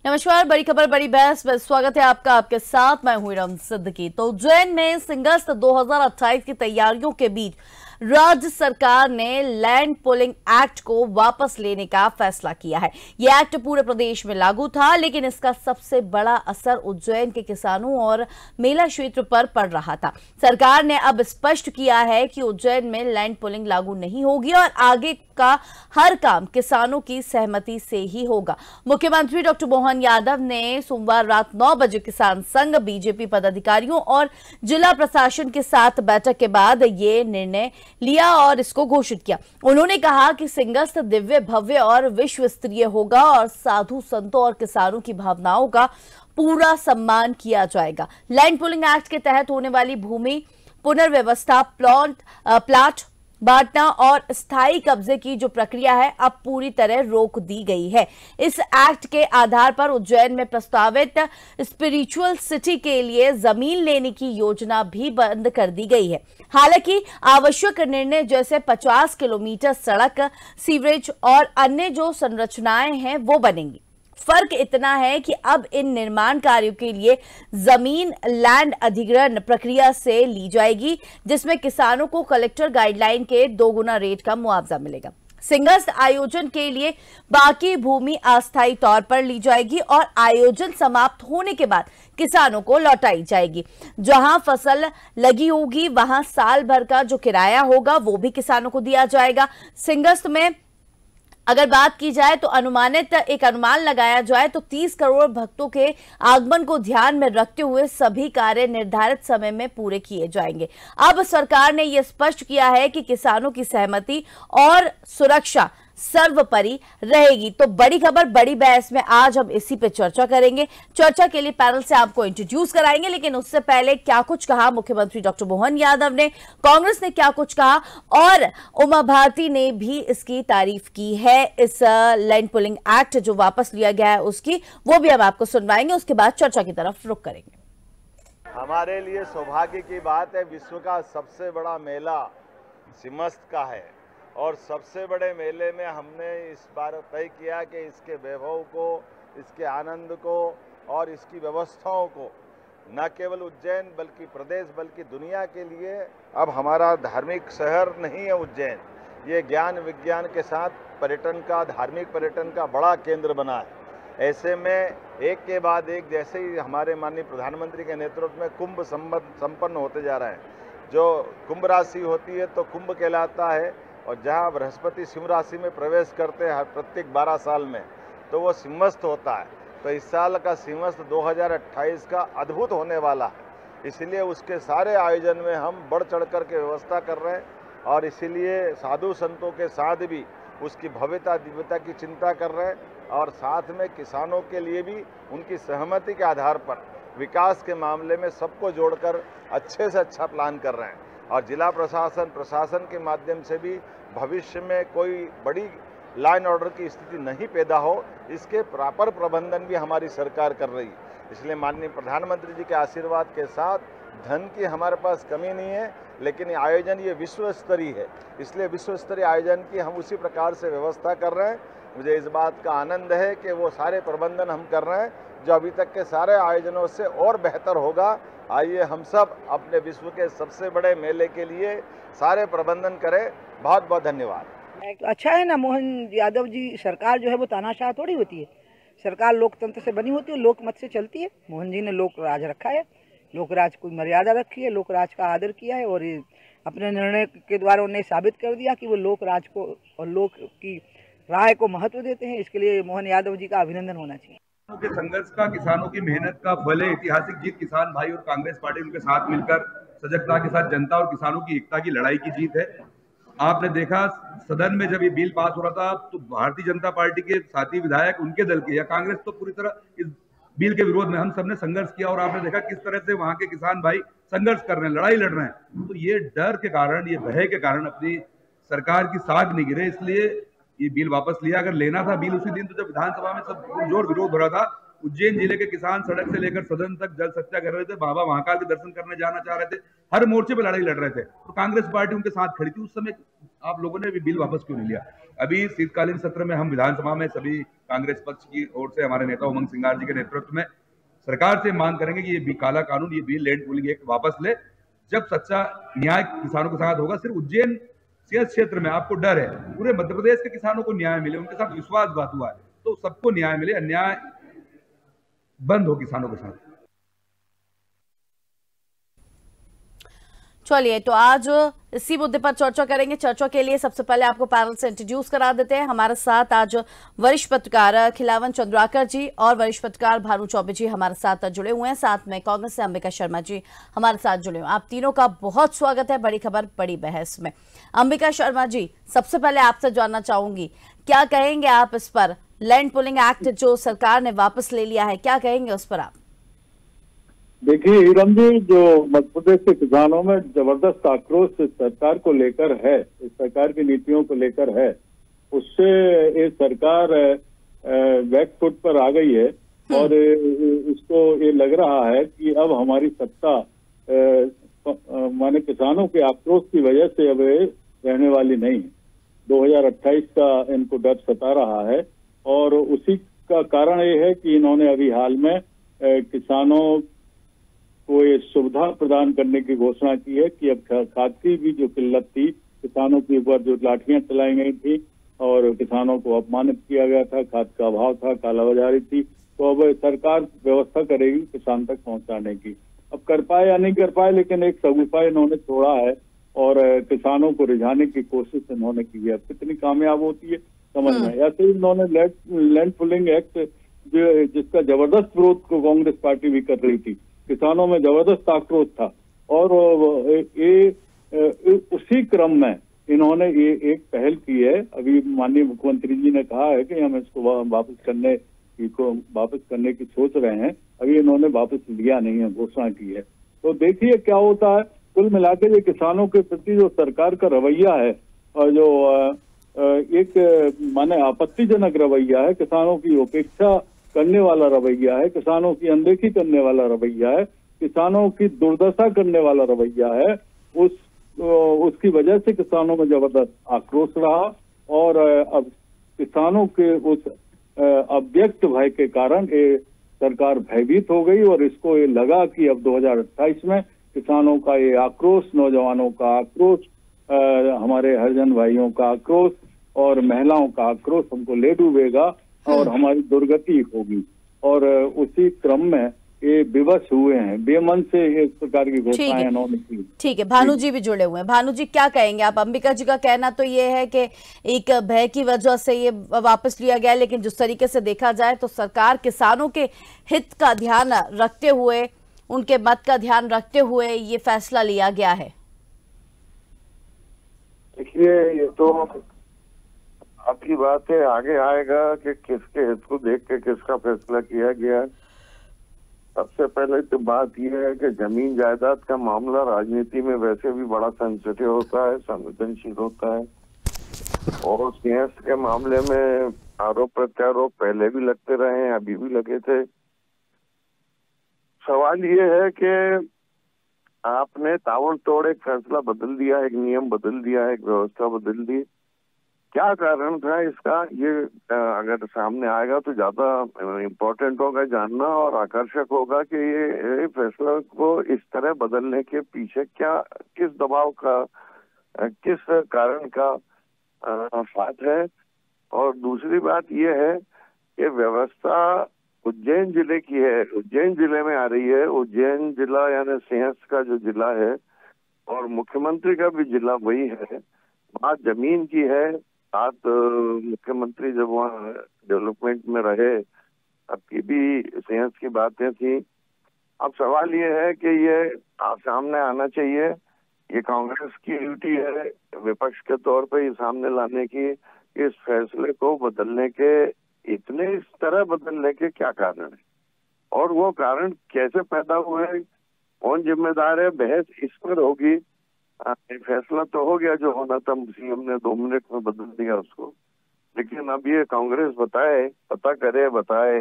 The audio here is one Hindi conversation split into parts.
नमस्कार। बड़ी खबर बड़ी बहस में स्वागत है आपका। आपके साथ मैं हूं रम सिद्दीकी। तो उज्जैन में सिंगस्त 2028 की तैयारियों के बीच राज्य सरकार ने लैंड पुलिंग एक्ट को वापस लेने का फैसला किया है। यह एक्ट पूरे प्रदेश में लागू था, लेकिन इसका सबसे बड़ा असर उज्जैन के किसानों और मेला क्षेत्र पर पड़ रहा था। सरकार ने अब स्पष्ट किया है कि उज्जैन में लैंड पुलिंग लागू नहीं होगी और आगे का हर काम किसानों की सहमति से ही होगा। मुख्यमंत्री डॉक्टर मोहन यादव ने सोमवार रात 9 बजे किसान संघ, बीजेपी पदाधिकारियों और जिला प्रशासन के साथ बैठक के बाद ये निर्णय लिया और इसको घोषित किया। उन्होंने कहा कि सिंगस्त दिव्य, भव्य और विश्व स्तरीय होगा और साधु संतों और किसानों की भावनाओं का पूरा सम्मान किया जाएगा। लैंड पुलिंग एक्ट के तहत होने वाली भूमि पुनर्व्यवस्था, प्लाट बांटना और स्थायी कब्जे की जो प्रक्रिया है अब पूरी तरह रोक दी गई है। इस एक्ट के आधार पर उज्जैन में प्रस्तावित स्पिरिचुअल सिटी के लिए जमीन लेने की योजना भी बंद कर दी गई है। हालांकि आवश्यक निर्णय जैसे 50 किलोमीटर सड़क, सीवरेज और अन्य जो संरचनाएं हैं वो बनेंगी। फर्क इतना है कि अब इन निर्माण कार्यों के लिए जमीन लैंड अधिग्रहण प्रक्रिया से ली जाएगी, जिसमें किसानों को कलेक्टर गाइडलाइन के 2 गुना रेट का मुआवजा मिलेगा। सिंगस्त आयोजन के लिए बाकी भूमि अस्थायी तौर पर ली जाएगी और आयोजन समाप्त होने के बाद किसानों को लौटाई जाएगी। जहां फसल लगी होगी वहां साल भर का जो किराया होगा वो भी किसानों को दिया जाएगा। सिंगस्त में अगर बात की जाए तो अनुमान लगाया जाए तो 30 करोड़ भक्तों के आगमन को ध्यान में रखते हुए सभी कार्य निर्धारित समय में पूरे किए जाएंगे। अब सरकार ने यह स्पष्ट किया है कि किसानों की सहमति और सुरक्षा सर्वोपरि रहेगी। तो बड़ी खबर बड़ी बहस में आज हम इसी पे चर्चा करेंगे। चर्चा के लिए पैनल से आपको इंट्रोड्यूस कराएंगे, लेकिन उससे पहले क्या कुछ कहा मुख्यमंत्री डॉक्टर मोहन यादव ने, कांग्रेस ने क्या कुछ कहा और उमा भारती ने भी इसकी तारीफ की है। इस लैंड पुलिंग एक्ट जो वापस लिया गया है उसकी, वो भी हम आपको सुनवाएंगे। उसके बाद चर्चा की तरफ रुख करेंगे। हमारे लिए सौभाग्य की बात है, विश्व का सबसे बड़ा मेला सिंगस्त का है और सबसे बड़े मेले में हमने इस बार तय किया कि इसके वैभव को, इसके आनंद को और इसकी व्यवस्थाओं को न केवल उज्जैन बल्कि प्रदेश बल्कि दुनिया के लिए, अब हमारा धार्मिक शहर नहीं है उज्जैन, ये ज्ञान विज्ञान के साथ पर्यटन का, धार्मिक पर्यटन का बड़ा केंद्र बना है। ऐसे में एक के बाद एक जैसे ही हमारे माननीय प्रधानमंत्री के नेतृत्व में कुंभ संपन्न होते जा रहा है। जो कुंभ राशि होती है तो कुंभ कहलाता है, और जहाँ बृहस्पति सिंह राशि में प्रवेश करते हैं प्रत्येक 12 साल में, तो वो सिंगस्त होता है। तो इस साल का सिंगस्त 2028 का अद्भुत होने वाला है, इसलिए उसके सारे आयोजन में हम बढ़ चढ़ कर के व्यवस्था कर रहे हैं और इसीलिए साधु संतों के साथ भी उसकी भव्यता दिव्यता की चिंता कर रहे हैं और साथ में किसानों के लिए भी उनकी सहमति के आधार पर विकास के मामले में सबको जोड़कर अच्छे से अच्छा प्लान कर रहे हैं। और जिला प्रशासन के माध्यम से भी भविष्य में कोई बड़ी लॉ एंड ऑर्डर की स्थिति नहीं पैदा हो, इसके प्रॉपर प्रबंधन भी हमारी सरकार कर रही है। इसलिए माननीय प्रधानमंत्री जी के आशीर्वाद के साथ धन की हमारे पास कमी नहीं है, लेकिन आयोजन ये विश्व स्तरीय है, इसलिए विश्व स्तरीय आयोजन की हम उसी प्रकार से व्यवस्था कर रहे हैं। मुझे इस बात का आनंद है कि वो सारे प्रबंधन हम कर रहे हैं जो अभी तक के सारे आयोजनों से और बेहतर होगा। आइए हम सब अपने विश्व के सबसे बड़े मेले के लिए सारे प्रबंधन करें। बहुत बहुत धन्यवाद। अच्छा है ना, मोहन यादव जी सरकार जो है वो तानाशाह थोड़ी होती है। सरकार लोकतंत्र से बनी होती है, लोकमत से चलती है। मोहन जी ने लोक राज रखा है, लोक राज को मर्यादा रखी है, लोक राज का आदर किया है और अपने निर्णय के द्वारा उन्हें साबित कर दिया कि वो लोक राज को और लोक की राय को महत्व देते हैं। इसके लिए मोहन यादव जी का अभिनंदन होना चाहिए। के संघर्ष का, किसानों की मेहनत का फल है। ऐतिहासिक जीत किसान भाई और कांग्रेस पार्टी उनके साथ मिलकर सजगता के साथ जनता और किसानों की एकता की लड़ाई की जीत है। आपने देखा सदन में जब ये बिल पास हो रहा था तो भारतीय जनता पार्टी के साथी विधायक, उनके दल के या कांग्रेस तो पूरी तरह इस बिल के विरोध में हम सबने संघर्ष किया और आपने देखा किस तरह से वहां के किसान भाई संघर्ष कर रहे हैं, लड़ाई लड़ रहे हैं। तो ये डर के कारण, ये भय के कारण अपनी सरकार की साख नहीं गिरे, इसलिए ये बिल वापस लिया। अगर लेना था बिल उसी दिन, तो जब विधानसभा में सब जोर विरोध हो रहा था, उज्जैन जिले के किसान सड़क से लेकर सदन तक जल सत्या कर रहे थे, बाबा महाकाल के दर्शन करने जाना चाह रहे थे, हर मोर्चे पे लड़ाई लड़ रहे थे और कांग्रेस पार्टी उनके साथ खड़ी थी। उस समय आप लोगों ने भी बिल वापस क्यों नहीं लिया? अभी शीतकालीन सत्र में हम विधानसभा में सभी कांग्रेस पक्ष की ओर से हमारे नेता उमंग सिंगार जी के नेतृत्व में सरकार से मांग करेंगे कि ये काला कानून, ये बिल लैंड पूलिंग एक्ट वापस ले। जब सच्चा न्याय किसानों के साथ होगा, सिर्फ उज्जैन क्षेत्र में आपको डर है, पूरे मध्य प्रदेश के किसानों को न्याय मिले, उनके साथ विश्वासघात हुआ है, तो सबको न्याय मिले, अन्याय बंद हो किसानों के साथ। चलिए, तो आज इसी मुद्दे पर चर्चा करेंगे। चर्चा के लिए सबसे पहले आपको पैनल से इंट्रोड्यूस करा देते हैं। हमारे साथ आज वरिष्ठ पत्रकार खिलावन चंद्राकर जी और वरिष्ठ पत्रकार भानु चौबे जी हमारे साथ जुड़े हुए हैं। साथ में कांग्रेस से अंबिका शर्मा जी हमारे साथ जुड़े हुए हैं। आप तीनों का बहुत स्वागत है बड़ी खबर बड़ी बहस में। अंबिका शर्मा जी, सबसे पहले आपसे जानना चाहूंगी, क्या कहेंगे आप इस पर? लैंड पुलिंग एक्ट जो सरकार ने वापस ले लिया है, क्या कहेंगे उस पर आप? देखिए हीरम जी, जो मध्य प्रदेश के किसानों में जबरदस्त आक्रोश सरकार को लेकर है, इस सरकार की नीतियों को लेकर है, उससे ये सरकार बैक फुट पर आ गई है और इसको ये लग रहा है कि अब हमारी सत्ता माने किसानों के आक्रोश की वजह से अब रहने वाली नहीं है। 2028 का इनको डर सता रहा है और उसी का कारण ये है कि इन्होंने अभी हाल में किसानों को ये सुविधा प्रदान करने की घोषणा की है कि अब खाद की भी जो किल्लत थी, किसानों के ऊपर जो लाठियां चलाई गई थी और किसानों को अपमानित किया गया था, खाद का अभाव था, कालाबाजारी थी, तो अब सरकार व्यवस्था करेगी किसान तक पहुंचाने की। अब कर पाए या नहीं कर पाए, लेकिन एक सगुफा इन्होंने छोड़ा है और किसानों को रिझाने की कोशिश इन्होंने की है। कितनी कामयाब होती है समझ में। ऐसे ही इन्होंने लैंड पुलिंग एक्ट जिसका जबरदस्त विरोध को कांग्रेस पार्टी भी कर रही थी, किसानों में जबरदस्त आक्रोश था और उसी क्रम में इन्होंने ये एक पहल की है। अभी माननीय मुख्यमंत्री जी ने कहा है कि हम इसको वापस करने की सोच रहे हैं। अभी इन्होंने वापस लिया नहीं है, घोषणा की है। तो देखिए क्या होता है। कुल मिलाकर ये किसानों के प्रति जो सरकार का रवैया है और जो एक माने आपत्तिजनक रवैया है, किसानों की उपेक्षा करने वाला रवैया है, किसानों की अनदेखी करने वाला रवैया है, किसानों की दुर्दशा करने वाला रवैया है, उसकी वजह से किसानों में जबरदस्त आक्रोश रहा और अब किसानों के उस अव्यक्त भय के कारण ये सरकार भयभीत हो गई और इसको ये लगा कि अब 2028 में किसानों का ये आक्रोश, नौजवानों का आक्रोश, हमारे हरिजन भाइयों का आक्रोश और महिलाओं का आक्रोश हमको ले डूबेगा और हमारी दुर्गति होगी। और उसी क्रम में ये विवश हुए हैं, बेमन से इस प्रकार की घोषणाएं इन्होंने की। ठीक है, भानु जी भी जुड़े हुए हैं। भानु जी, क्या कहेंगे आप? अंबिका जी का कहना तो ये है कि एक भय की वजह से ये वापस लिया गया, लेकिन जिस तरीके से देखा जाए तो सरकार किसानों के हित का ध्यान रखते हुए, उनके मत का ध्यान रखते हुए ये फैसला लिया गया है। देखिए, ये तो आपकी बात है, आगे आएगा कि किसके हित को देख के किसका फैसला किया गया। सबसे पहले तो बात यह है कि जमीन जायदाद का मामला राजनीति में वैसे भी बड़ा सेंसिटिव होता है, संवेदनशील होता है और सियासत के मामले में आरोप प्रत्यारोप पहले भी लगते रहे हैं, अभी भी लगे थे। सवाल ये है कि आपने ताबड़तोड़ एक फैसला बदल दिया, एक नियम बदल दिया, एक व्यवस्था बदल दी। क्या कारण था इसका? ये अगर सामने आएगा तो ज्यादा इम्पोर्टेंट होगा जानना और आकर्षक होगा कि ये फैसला को इस तरह बदलने के पीछे क्या, किस दबाव का, किस कारण का बात है। और दूसरी बात ये है कि व्यवस्था उज्जैन जिले की है, उज्जैन जिले में आ रही है। उज्जैन जिला यानी सिंहस्थ का जो जिला है और मुख्यमंत्री का भी जिला वही है। बात जमीन की है। बात मुख्यमंत्री जब वहाँ डेवलपमेंट में रहे अब की भी सिंहस्थ की बातें थी। अब सवाल ये है कि ये सामने आना चाहिए। ये कांग्रेस की ड्यूटी है विपक्ष के तौर पे ये सामने लाने की, इस फैसले को बदलने के, इतने इस तरह बदलने के क्या कारण है और वो कारण कैसे पैदा हुए, कौन जिम्मेदार है, बहस इस पर होगी। फैसला तो हो गया जो होना था, सीएम ने 2 मिनट में बदल दिया उसको। लेकिन अब ये कांग्रेस बताए, पता करे, बताए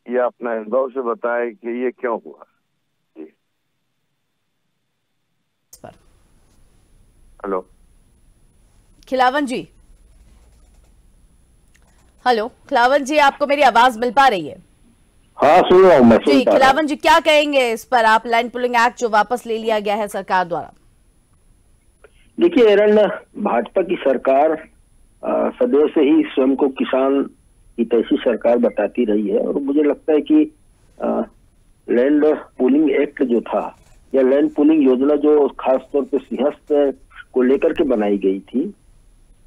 या अपना अनुभव से बताए कि ये क्यों हुआ। हेलो खिलावन जी, हेलो खिलावन जी, आपको मेरी आवाज मिल पा रही है? हाँ, सुन रहा हूँ मैं। जी खिलावन जी, क्या कहेंगे इस पर, आप लैंड पुलिंग एक्ट जो वापस ले लिया गया है सरकार द्वारा? देखिए एरन, भाजपा की सरकार सदैव से ही स्वयं को किसान हितैषी सरकार बताती रही है, और मुझे लगता है कि लैंड पुलिंग एक्ट जो था या लैंड पुलिंग योजना जो खास तौर पे सिंहस्थ को लेकर के बनाई गई थी,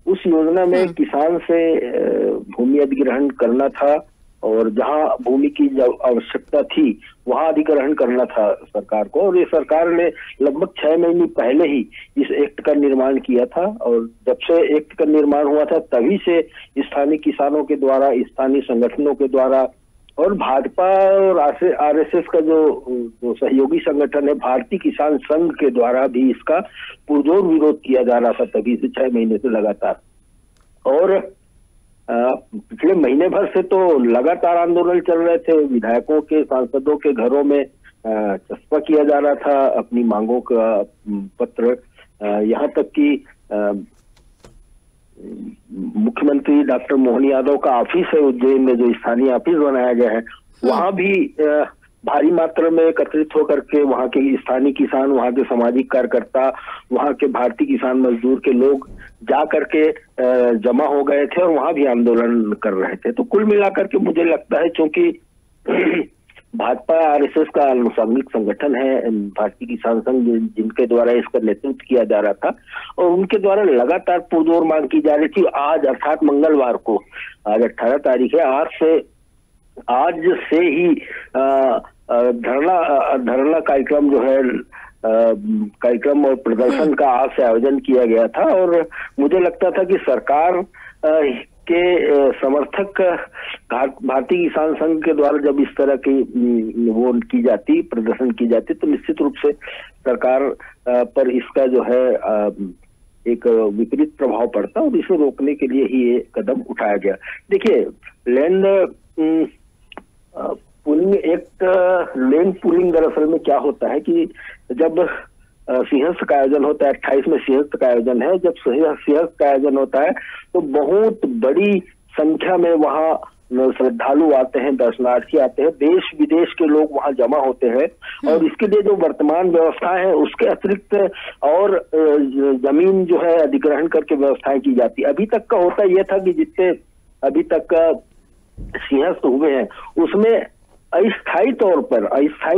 उस योजना में किसान से भूमि अधिग्रहण करना था, और जहां भूमि की आवश्यकता थी वहां अधिग्रहण करना था सरकार को। और ये सरकार ने लगभग 6 महीने पहले ही इस एक्ट का निर्माण किया था, और जब से एक्ट का निर्माण हुआ था तभी से स्थानीय किसानों के द्वारा, स्थानीय संगठनों के द्वारा और भाजपा और आरएसएस का जो सहयोगी संगठन है भारतीय किसान संघ के द्वारा भी इसका पुरजोर विरोध किया जा रहा था, तभी से 6 महीने से लगातार। और पिछले महीने भर से तो लगातार आंदोलन चल रहे थे, विधायकों के, सांसदों के घरों में चस्पा किया जा रहा था अपनी मांगों का पत्र, यहाँ तक कि मुख्यमंत्री डॉक्टर मोहन यादव का ऑफिस है उज्जैन में, जो स्थानीय ऑफिस बनाया गया है, वहां भी भारी मात्रा में एकत्रित होकर के वहां के स्थानीय किसान, वहां के सामाजिक कार्यकर्ता, वहां के भारतीय किसान मजदूर के लोग जा करके जमा हो गए थे और वहां भी आंदोलन कर रहे थे। तो कुल मिलाकर के मुझे लगता है, क्योंकि भाजपा आरएसएस का अनुसांगिक संगठन है भारतीय किसान संघ, जिनके द्वारा इसका नेतृत्व किया जा रहा था, और उनके द्वारा लगातार पुरजोर मांग की जा रही थी। आज अर्थात मंगलवार को, आज 18 तारीख है, आज से ही धरना कार्यक्रम जो है, कार्यक्रम और प्रदर्शन का आज से आयोजन किया गया था। और मुझे लगता था कि सरकार के समर्थक भारतीय किसान संघ के द्वारा जब इस तरह की वो की जाती, प्रदर्शन की जाती, तो निश्चित रूप से सरकार पर इसका जो है एक विपरीत प्रभाव पड़ता, और इसे रोकने के लिए ही ये कदम उठाया गया। देखिए land pulling act, land pulling दरअसल में क्या होता है कि जब सिंहस्थ का आयोजन होता है, 28 में सिंहस्थ का आयोजन है, जब सिंहस्थ का आयोजन होता है तो बहुत बड़ी संख्या में वहाँ श्रद्धालु आते हैं, दर्शनार्थी आते हैं, देश विदेश के लोग वहां जमा होते हैं, और इसके लिए जो वर्तमान व्यवस्था है उसके अतिरिक्त और जमीन जो है अधिग्रहण करके व्यवस्थाएं की जाती। अभी तक का होता यह था कि जितने अभी तक का सिंहस्थ हुए हैं उसमें अस्थायी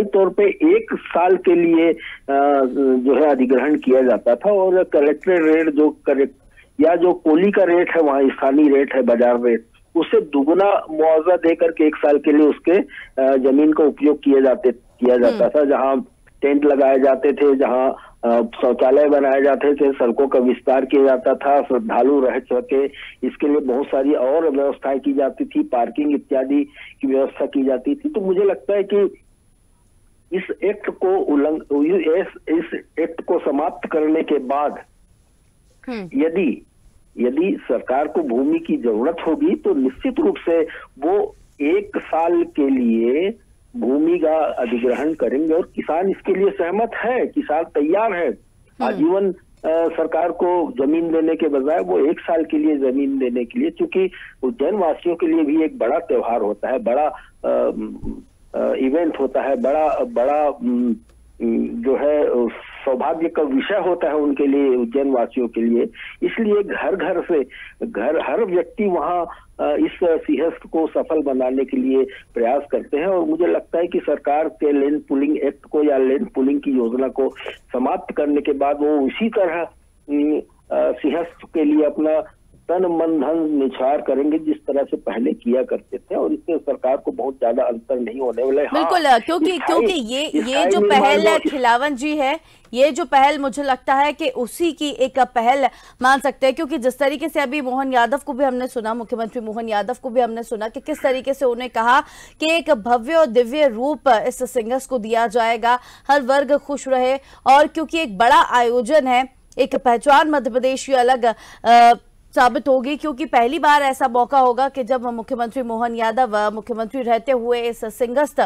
तौर पे 1 साल के लिए जो है अधिग्रहण किया जाता था, और कलेक्टर रेट या जो कोली का रेट है, वहाँ स्थानीय रेट है, बाजार रेट, उससे दुगुना मुआवजा देकर के 1 साल के लिए उसके जमीन का उपयोग किया जाता था, जहाँ टेंट लगाए जाते थे, जहाँ शौचालय बनाए जाते थे, सड़कों का विस्तार किया जाता था, श्रद्धालु रह सके इसके लिए बहुत सारी और व्यवस्थाएं की जाती थी, पार्किंग इत्यादि की व्यवस्था की जाती थी। तो मुझे लगता है कि इस एक्ट को समाप्त करने के बाद यदि सरकार को भूमि की जरूरत होगी तो निश्चित रूप से वो 1 साल के लिए भूमि का अधिग्रहण करेंगे, और किसान इसके लिए सहमत है, किसान तैयार है आजीवन सरकार को जमीन देने के बजाय वो 1 साल के लिए जमीन देने के लिए, क्योंकि उज्जैन वासियों के लिए भी एक बड़ा त्योहार होता है, बड़ा इवेंट होता है, बड़ा जो है सौभाग्य का विषय होता है उनके लिए, उज्जैन वासियों के लिए। इसलिए हर व्यक्ति वहाँ इस सिंहस्थ को सफल बनाने के लिए प्रयास करते हैं, और मुझे लगता है कि सरकार के लैंड पुलिंग एक्ट को या लैंड पुलिंग की योजना को समाप्त करने के बाद वो उसी तरह सिंहस्थ के लिए अपना तन मन धन निछावर करेंगे जिस तरह से पहले किया करते थे, और इससे सरकार को बहुत ज्यादा अंतर नहीं होने वाला है। बिल्कुल, क्योंकि ये जो पहल खिलावन जी है, ये जो पहल मुझे लगता है कि उसी की एक पहल मान सकते हैं, क्योंकि जिस तरीके से अभी मोहन यादव को भी हमने सुना, मुख्यमंत्री मोहन यादव को भी हमने सुना कि किस तरीके से उन्हें कहा कि एक भव्य और दिव्य रूप इस सिंहस्थ को दिया जाएगा, हर वर्ग खुश रहे, और क्योंकि एक बड़ा आयोजन है, एक पहचान मध्य प्रदेश की अलग साबित होगी, क्योंकि पहली बार ऐसा मौका होगा कि जब मुख्यमंत्री मोहन यादव मुख्यमंत्री रहते हुए इस सिंहस्थ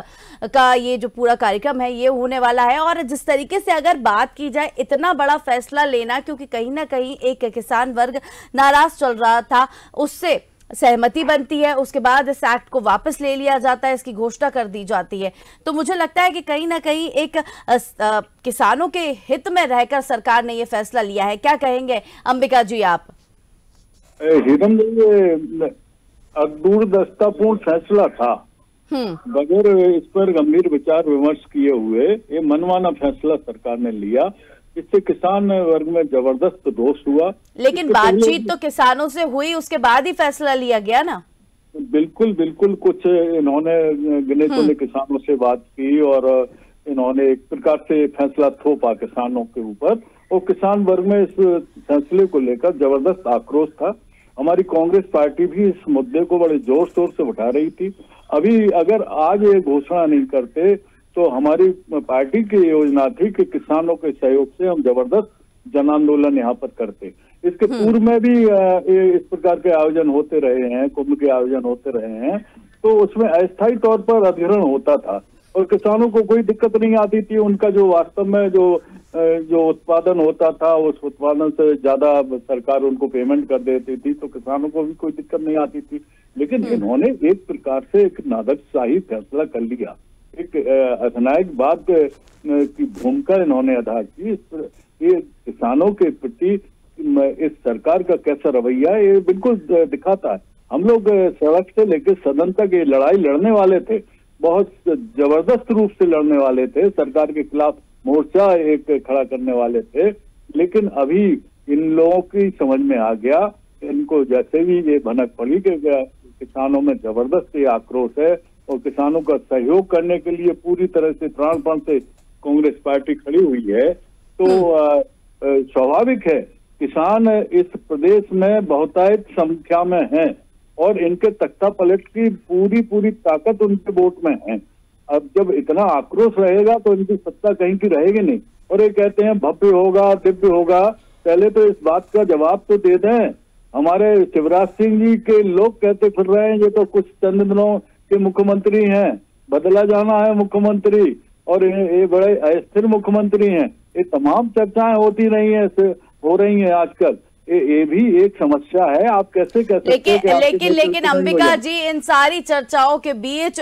का ये जो पूरा कार्यक्रम है ये होने वाला है। और जिस तरीके से अगर बात की जाए, इतना बड़ा फैसला लेना, क्योंकि कहीं ना कहीं एक किसान वर्ग नाराज चल रहा था, उससे सहमति बनती है, उसके बाद इस एक्ट को वापस ले लिया जाता है, इसकी घोषणा कर दी जाती है। तो मुझे लगता है कि कहीं ना कहीं एक किसानों के हित में रहकर सरकार ने ये फैसला लिया है। क्या कहेंगे अंबिका जी आप? हिरम जी, दूरदर्शितापूर्ण फैसला था, बगैर इस पर गंभीर विचार विमर्श किए हुए ये मनमाना फैसला सरकार ने लिया। इससे किसान वर्ग में जबरदस्त रोष हुआ। लेकिन बातचीत तो किसानों से हुई, उसके बाद ही फैसला लिया गया ना। बिल्कुल बिल्कुल, कुछ इन्होंने गिने चुने किसानों से बात की और इन्होंने एक प्रकार से फैसला थोपा किसानों के ऊपर, और किसान वर्ग में इस फैसले को लेकर जबरदस्त आक्रोश था। हमारी कांग्रेस पार्टी भी इस मुद्दे को बड़े जोर शोर से उठा रही थी। अभी अगर आज ये घोषणा नहीं करते तो हमारी पार्टी की योजना थी कि किसानों के सहयोग से हम जबरदस्त जन आंदोलन यहाँ पर करते। इसके पूर्व में भी इस प्रकार के आयोजन होते रहे हैं, कुंभ के आयोजन होते रहे हैं, तो उसमें अस्थायी तौर पर अधिग्रहण होता था और किसानों को कोई दिक्कत नहीं आती थी। उनका जो वास्तव में जो उत्पादन होता था, उस उत्पादन से ज्यादा सरकार उनको पेमेंट कर देती थी, तो किसानों को भी कोई दिक्कत नहीं आती थी। लेकिन इन्होंने एक प्रकार से एक नादकशाही फैसला कर लिया, एक अधिनायक बात की भूमिका इन्होंने अदा की। ये किसानों के प्रति इस सरकार का कैसा रवैया है ये बिल्कुल दिखाता है। हम लोग सड़क से लेकर सदन तक ये लड़ाई लड़ने वाले थे, बहुत जबरदस्त रूप से लड़ने वाले थे, सरकार के खिलाफ मोर्चा एक खड़ा करने वाले थे। लेकिन अभी इन लोगों की समझ में आ गया, इनको जैसे भी ये भनक पड़ी कि किसानों में जबरदस्त ये आक्रोश है और किसानों का सहयोग करने के लिए पूरी तरह से प्राणपण से कांग्रेस पार्टी खड़ी हुई है, तो स्वाभाविक है किसान इस प्रदेश में बहुतायत संख्या में हैं और इनके तख्ता पलट की पूरी ताकत उनके वोट में है। अब जब इतना आक्रोश रहेगा तो इनकी सत्ता कहीं की रहेगी नहीं। और ये कहते हैं भव्य होगा, दिव्य होगा, पहले तो इस बात का जवाब तो दे दें। हमारे शिवराज सिंह जी के लोग कहते फिर रहे हैं ये तो कुछ चंद दिनों के मुख्यमंत्री हैं, बदला जाना है मुख्यमंत्री और ये बड़े अस्थिर मुख्यमंत्री हैं। ये तमाम चर्चाएं होती रही हैं, हो रही हैं आजकल। ये भी एक समस्या है। आप कैसे कह सकते हैं? लेकिन अंबिका जी, इन सारी चर्चाओं के बीच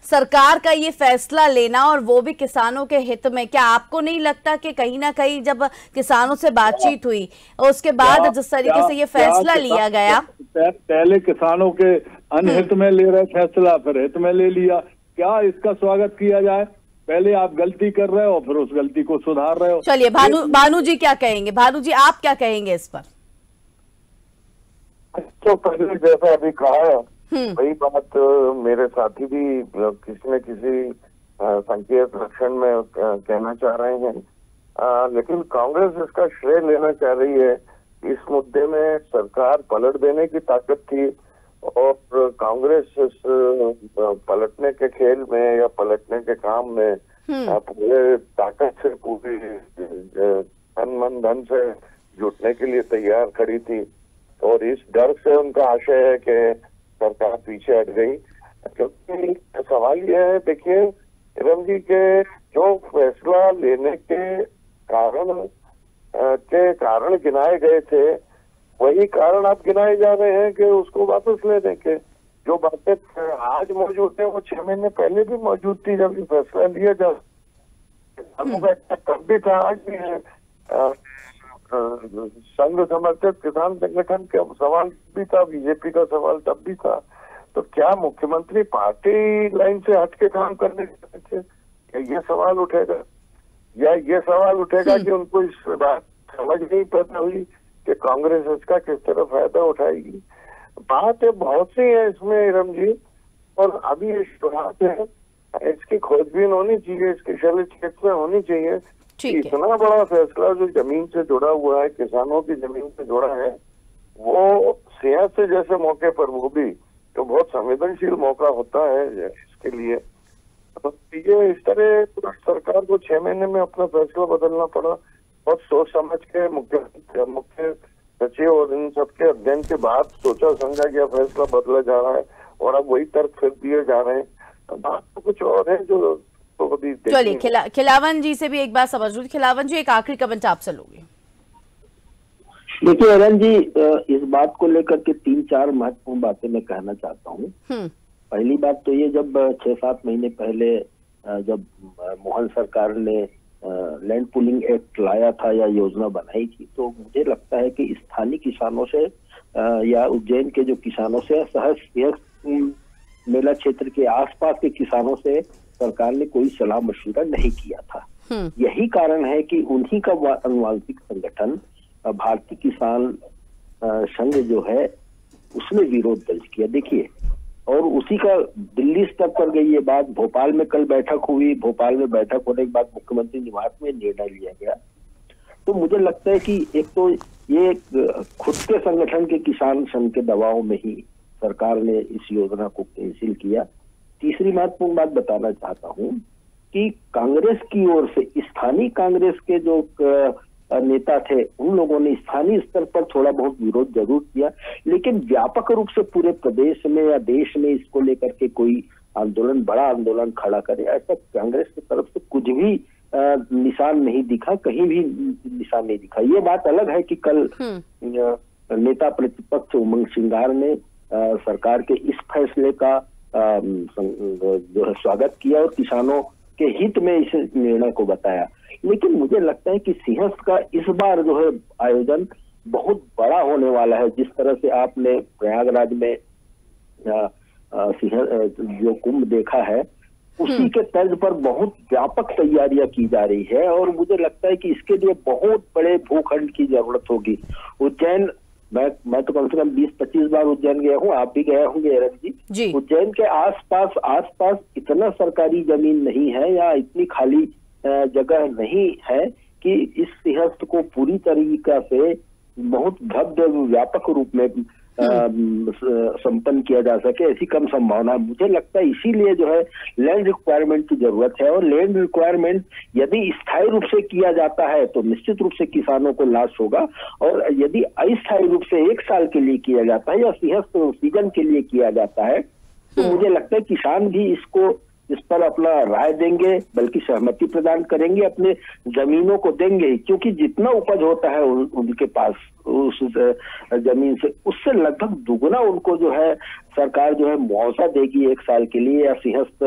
सरकार का ये फैसला लेना और वो भी किसानों के हित में, क्या आपको नहीं लगता कि कहीं ना कहीं जब किसानों से बातचीत हुई और उसके बाद जिस तरीके से ये फैसला लिया गया, पहले किसानों के अनहित में ले रहे फैसला, फिर हित में ले लिया, क्या इसका स्वागत किया जाए? पहले आप गलती कर रहे हो फिर उस गलती को सुधार रहे हो। चलिए भानु जी क्या कहेंगे? भानु जी आप क्या कहेंगे इस पर? तो पहले जैसा अभी कहा वही बात मेरे साथी भी किसी न किसी संकेत लक्षण में कहना चाह रहे हैं, लेकिन कांग्रेस इसका श्रेय लेना चाह रही है। इस मुद्दे में सरकार पलट देने की ताकत थी और कांग्रेस इस पलटने के खेल में या पलटने के काम में पूरे ताकत से, पूरी तन मन धन से जुटने के लिए तैयार खड़ी थी और इस डर से उनका आशय है कि सरकार पीछे हट गई। क्योंकि सवाल यह है, देखिए हिरम जी के जो फैसला लेने के कारण गिनाए गए थे वही कारण आप गिनाए जा रहे हैं कि उसको वापस लेने के। जो बातें आज मौजूद है वो 6 महीने पहले भी मौजूद थी जब ये फैसला लिया जा, तब भी था, आज भी है। संघ समर्थित किसान संगठन का सवाल भी था, बीजेपी का सवाल तब भी था। तो क्या मुख्यमंत्री पार्टी लाइन से हट के काम करने थे? ये सवाल उठेगा, या ये सवाल उठेगा कि उनको इस बात समझ नहीं पता हुई कि कांग्रेस इसका किस तरह फायदा उठाएगी। बात है बहुत सी है इसमें हिरम जी, और अभी ये शुरुआत है, इसकी खोजबीन होनी चाहिए, इसकी शैली चिकित्सा होनी चाहिए। इतना बड़ा फैसला जो जमीन से जुड़ा हुआ है, किसानों की जमीन से जुड़ा है, वो सियासत से जैसे मौके पर वो भी तो बहुत संवेदनशील मौका होता है इसके लिए। तो ये इस तरह सरकार को 6 महीने में अपना फैसला बदलना पड़ा। बहुत सोच समझ के मुख्य सचिव और इन सबके अध्ययन के बाद सोचा समझा गया फैसला बदला जा रहा है और अब वही तर्क फिर दिए जा रहे हैं। बात तो कुछ और है जो तो अभी चलिए खिलावन जी से भी एक बात समझ लूं। खिलावन जी, एक आखिरी कमेंट आपसे लोगे। देखिए अरन जी, इस बात को लेकर के 3-4 महत्वपूर्ण बातें मैं कहना चाहता हूँ। पहली बात तो ये, जब 6-7 महीने पहले जब मोहन सरकार ने लैंड पूलिंग एक्ट लाया था या योजना बनाई थी, तो मुझे लगता है कि स्थानीय किसानों से या उज्जैन के जो किसानों से, मेला क्षेत्र के आसपास के किसानों से सरकार ने कोई सलाह मशवरा नहीं किया था। यही कारण है कि उन्हीं का अनुवांशिक संगठन भारतीय किसान संघ जो है उसने विरोध दर्ज किया। देखिए, और उसी का दिल्ली स्तर पर गई ये बात। भोपाल में कल बैठक हुई, भोपाल में बैठक होने के बाद मुख्यमंत्री निवास में निर्णय लिया गया। तो मुझे लगता है कि एक तो ये खुद के संगठन के किसान संघ के दबाव में ही सरकार ने इस योजना को कैंसिल किया। तीसरी महत्वपूर्ण बात बताना चाहता हूँ कि कांग्रेस की ओर से स्थानीय कांग्रेस के जो नेता थे, उन लोगों ने स्थानीय स्तर पर थोड़ा बहुत विरोध जरूर किया, लेकिन व्यापक रूप से पूरे प्रदेश में या देश में इसको लेकर के कोई आंदोलन, बड़ा आंदोलन खड़ा करे, ऐसा कांग्रेस की तरफ से कुछ भी निशान नहीं दिखा, कहीं भी निशान नहीं दिखा। ये बात अलग है कि कल नेता प्रतिपक्ष उमंग सिंगार ने सरकार के इस फैसले का जो है स्वागत किया और किसानों के हित में इस निर्णय को बताया। लेकिन मुझे लगता है कि सिंहस्थ का इस बार जो है आयोजन बहुत बड़ा होने वाला है। जिस तरह से आपने प्रयागराज में जो कुंभ देखा है, उसी के तर्ज पर बहुत व्यापक तैयारियां की जा रही है और मुझे लगता है कि इसके लिए बहुत बड़े भूखंड की जरूरत होगी। उज्जैन, मैं तो कम से कम 20-25 बार उज्जैन गया हूँ, आप भी गए होंगे अरन जी। उज्जैन के आसपास इतना सरकारी जमीन नहीं है या इतनी खाली जगह नहीं है कि इस सिंहस्थ को पूरी तरीका से बहुत भव्य व्यापक रूप में संपन्न किया जा सके, ऐसी कम संभावना है। मुझे लगता है इसीलिए जो है लैंड रिक्वायरमेंट की जरूरत है और लैंड रिक्वायरमेंट यदि स्थायी रूप से किया जाता है तो निश्चित रूप से किसानों को लाभ होगा, और यदि अस्थायी रूप से 1 साल के लिए किया जाता है या सिंहस्थ सीजन के लिए किया जाता है तो मुझे लगता है किसान भी इस पर अपना राय देंगे, बल्कि सहमति प्रदान करेंगे, अपने जमीनों को देंगे, क्योंकि जितना उपज होता है उनके पास उस जमीन से, उससे लगभग दुगुना उनको जो है सरकार जो है मुआवजा देगी 1 साल के लिए या सिंहस्थ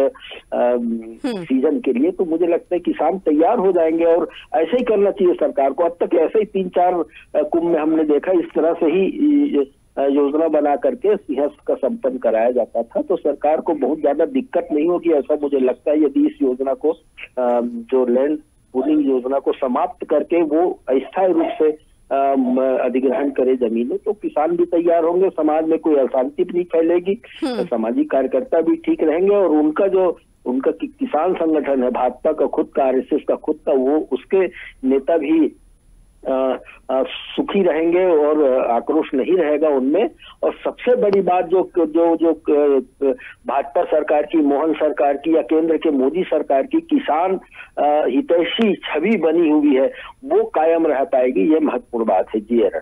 सीजन के लिए। तो मुझे लगता है किसान तैयार हो जाएंगे और ऐसे ही करना चाहिए सरकार को। अब तक ऐसे ही 3-4 कुंभ में हमने देखा, इस तरह से ही योजना बना करके सिंहस्थ का संपन्न कराया जाता था, तो सरकार को बहुत ज्यादा दिक्कत नहीं होगी, ऐसा मुझे लगता है। यदि इस योजना को जो लैंड पूलिंग योजना को समाप्त करके वो अस्थायी रूप से अधिग्रहण करे जमीनें, तो किसान भी तैयार होंगे, समाज में कोई अशांति भी नहीं फैलेगी, सामाजिक कार्यकर्ता भी ठीक रहेंगे और उनका किसान संगठन है भाजपा का खुद का, आरएसएस का खुद का, वो उसके नेता भी सुखी रहेंगे और आक्रोश नहीं रहेगा उनमें। और सबसे बड़ी बात जो भाजपा सरकार की, मोहन सरकार की या केंद्र के मोदी सरकार की किसान हितैषी छवि बनी हुई है, वो कायम रह पाएगी, ये महत्वपूर्ण बात है। जी अरुण,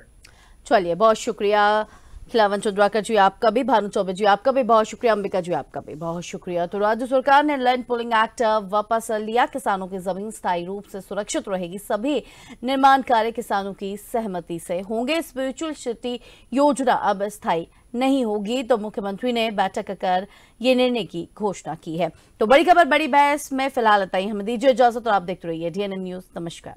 चलिए, बहुत शुक्रिया खिलावन चंद्राकर जी, आपका भी, भानु चौबे जी आपका भी बहुत शुक्रिया, अंबिका जी आपका भी बहुत शुक्रिया। तो राज्य सरकार ने लैंड पूलिंग एक्ट वापस लिया, किसानों की जमीन स्थायी रूप से सुरक्षित रहेगी, सभी निर्माण कार्य किसानों की सहमति से होंगे। स्पिरिचुअल सिटी योजना अब स्थायी नहीं होगी, तो मुख्यमंत्री ने बैठक कर ये निर्णय की घोषणा की है। तो बड़ी खबर, बड़ी बहस में फिलहाल इतना ही। हमें दीजिए इजाजत और आप देखते रहिए DNN न्यूज। नमस्कार।